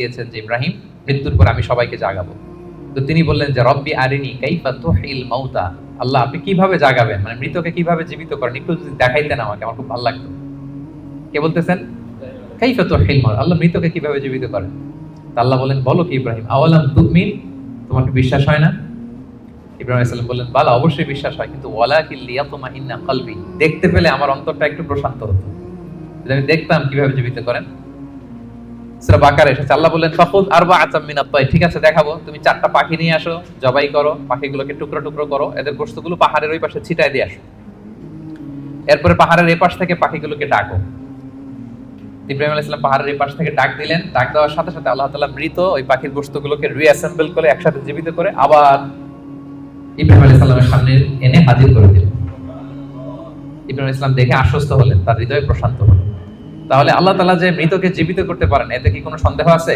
দিয়েছেন যে ইব্রাহিম, মৃত্যুর পর আমি সবাইকে জাগাবো। তো তিনি বললেন যে রব্বি আরিনি কাইফা তুহিল মাউতা, আল্লাহ আপনি কিভাবে জাগাবেন, মানে মৃতকে কিভাবে জীবিত করেন, একটু যদি দেখাইতেন আমাকে, আমার খুব ভালো লাগতো। কে বলতেছেন? কাইফা তুহিল মাউতা, আল্লাহ মৃতকে কিভাবে জীবিত করেন। তা আল্লাহ বলেন, বলো কি ইব্রাহিম, আওয়ালাম তুমিন, তোমার কি বিশ্বাস হয় না? ইব্রাহিম আলাইহিস সালাম বললেন, বালা, অবশ্যই বিশ্বাস হয়, কিন্তু ওয়ালাকিন লিয়াতমাইন্না কলবি, দেখতে পেলে আমার অন্তরটা একটু প্রশান্ত হতো, যদি আমি দেখতাম কিভাবে জীবিত করেন। সূরা বাকারা এসেছে, আল্লাহ বললেন ফাখুয আরবাআতাম মিনাত তায়র, ঠিক আছে দেখাবো, তুমি 4টা পাখি নিয়ে আসো, জবাই করো, পাখিগুলোকে টুকরো টুকরো করো, এদের গোশতগুলো পাহাড়ের ওই পাশে ছিটায় দিয়ে আসো, এরপরে পাহাড়ের এই পাশ থেকে পাখিগুলোকে ডাকো। ইব্রাহিম আলাইহিস সালাম পাহাড়ের এই পাশ থেকে ডাক দিলেন, ডাক দেওয়ার সাথে সাথে আল্লাহ তাআলা মৃত ওই পাখির গোশতগুলোকে রিঅ্যাসেম্বল করে একসাথে জীবিত করে আবার ইব্রাহিম আলাইহিস সালামের সামনে এনে হাজির করে দিলেন। ইব্রাহিম আলাইহিস সালাম দেখে আশ্বস্ত হলেন, তার হৃদয় প্রশান্ত হলো। তাহলে আল্লাহ তাআলা যে মৃতকে জীবিত করতে পারেন, এতে কি কোনো সন্দেহ আছে?